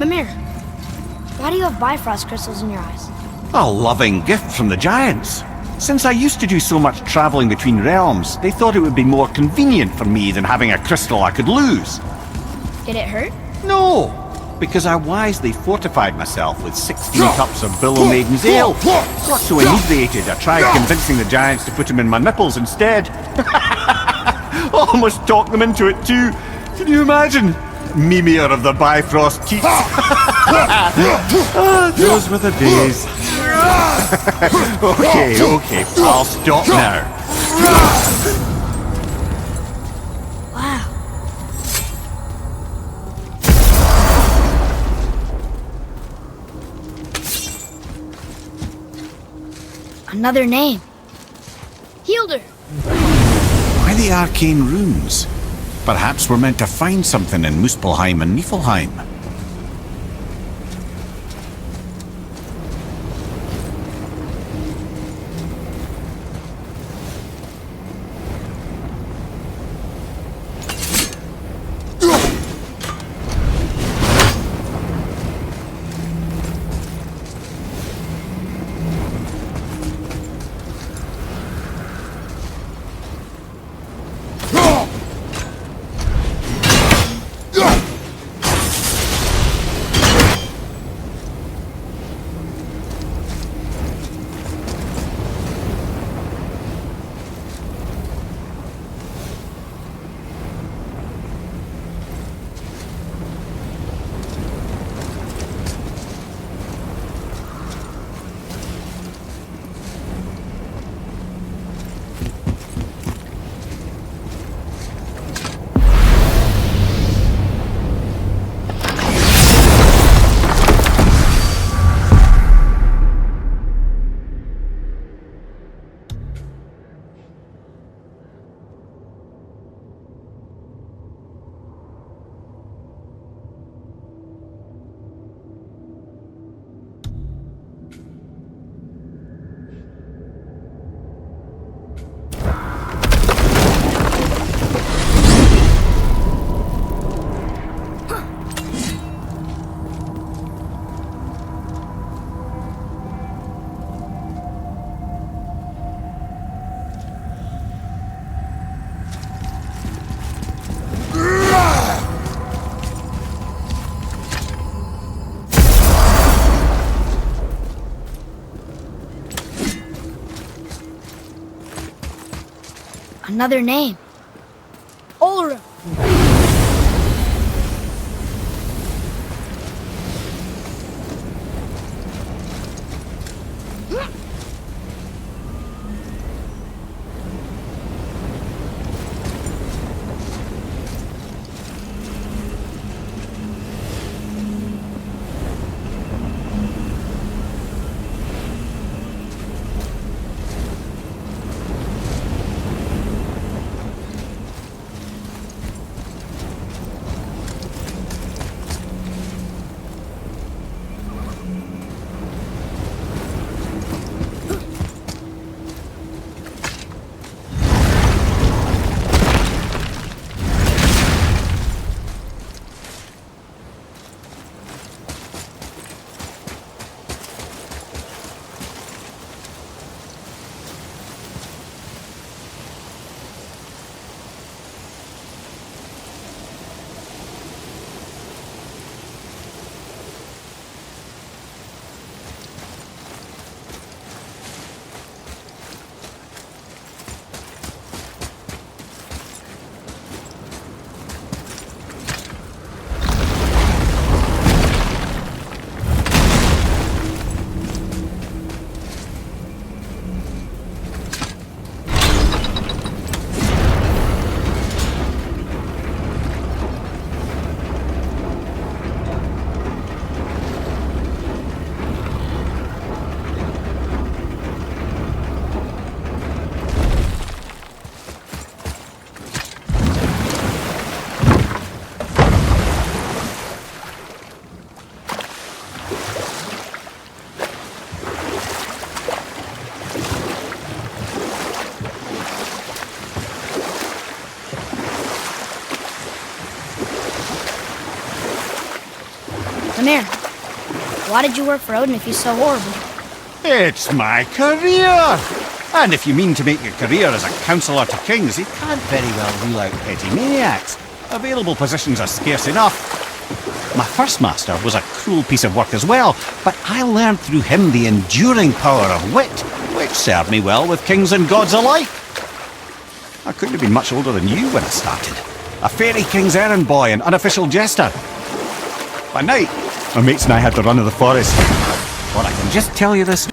Mimir, why do you have Bifrost crystals in your eyes? A loving gift from the giants. Since I used to do so much traveling between realms, they thought it would be more convenient for me than having a crystal I could lose. Did it hurt? No, because I wisely fortified myself with 16 cups of Billow Maiden's Ale. Got so inebriated, I tried convincing the giants to put them in my nipples instead. Almost talked them into it too. Can you imagine? Mimir of the Bifrost Keep. Those were the days. Okay, I'll stop now. Wow. Another name. Hildur. Why the arcane runes? Perhaps we're meant to find something in Muspelheim and Niflheim. Another name. Ulra. Mimir, why did you work for Odin if he's so horrible? It's my career! And if you mean to make a career as a counsellor to kings, you can't very well rule out petty maniacs. Available positions are scarce enough. My first master was a cruel piece of work as well, but I learned through him the enduring power of wit, which served me well with kings and gods alike. I couldn't have been much older than you when I started. A fairy king's errand boy and unofficial jester. By night, my mates and I had the run of the forest. But I can just tell you this.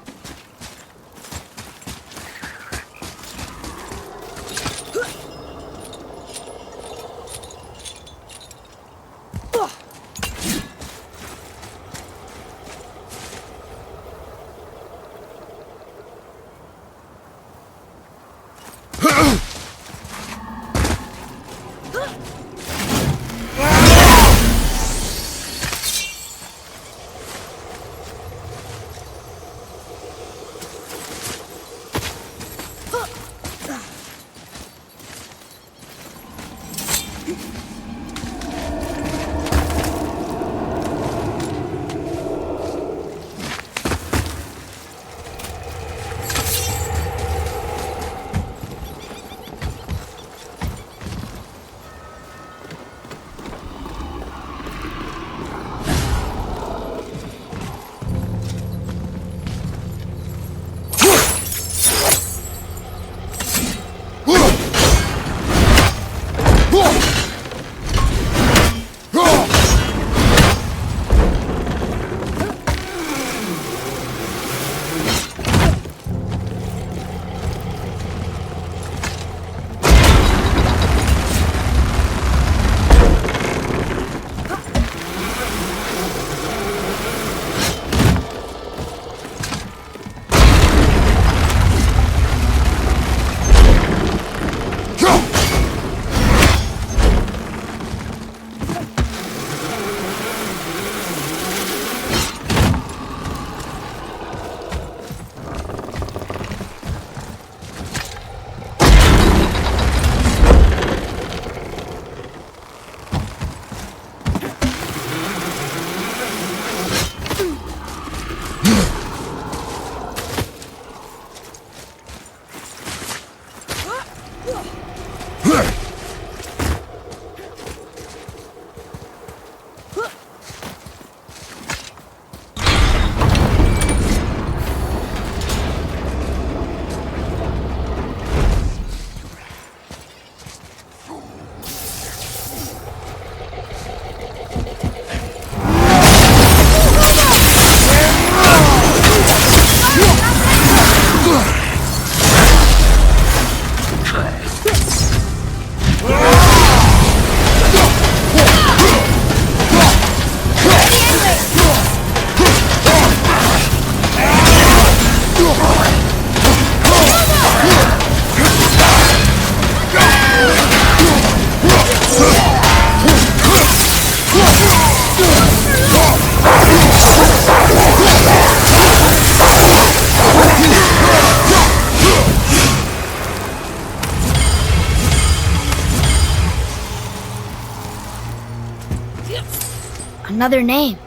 Another name.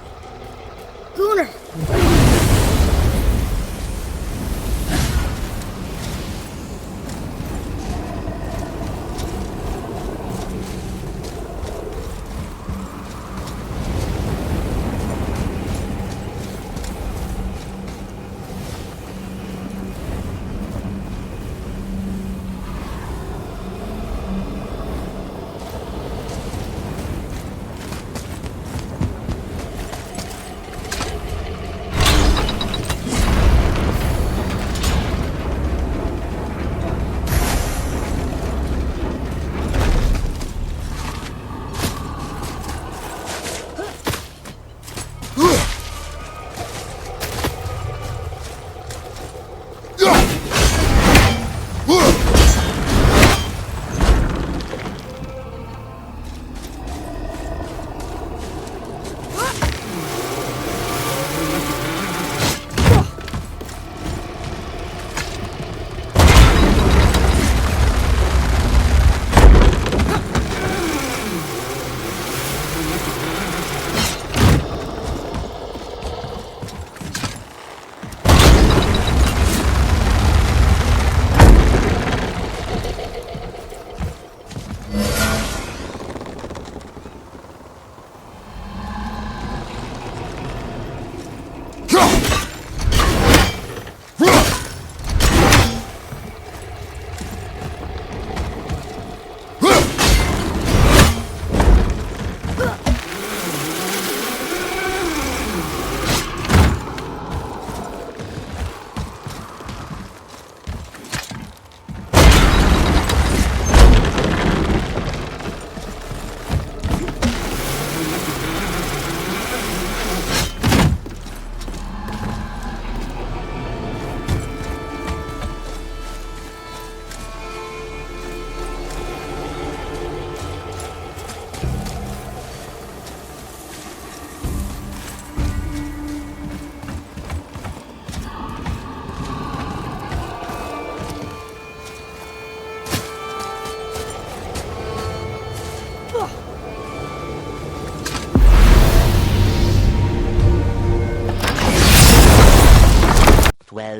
Gunnar.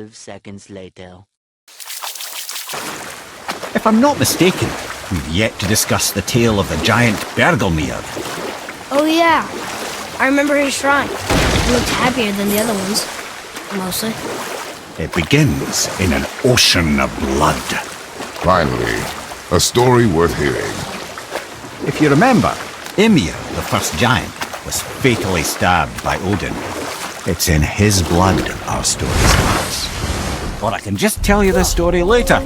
12 seconds later. If I'm not mistaken, we've yet to discuss the tale of the giant Bergelmere. Oh yeah, I remember his shrine. He looked happier than the other ones, mostly. It begins in an ocean of blood. Finally, a story worth hearing. If you remember, Ymir, the first giant, was fatally stabbed by Odin. It's in his blood our story starts. Or I can just tell you the story later.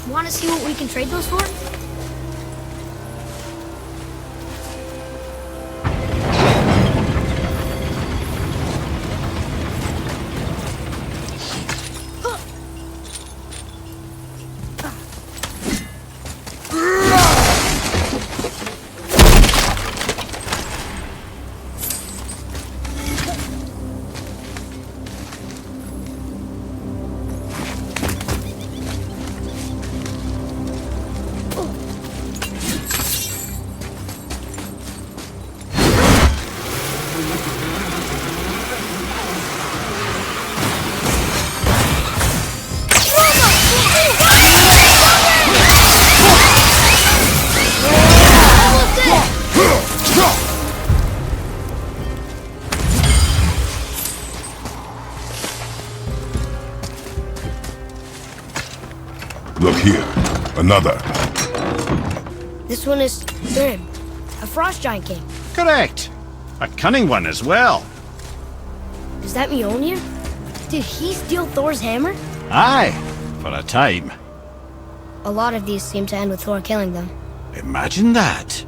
Want to see what we can trade those for? Look here, another. This one is Thrib, a frost giant king. Correct. A cunning one as well. Does that mean Mjolnir? Did he steal Thor's hammer? Aye, for a time. A lot of these seem to end with Thor killing them. Imagine that.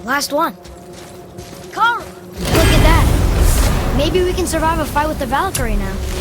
Last one. Carl! Look at that. Maybe we can survive a fight with the Valkyrie now.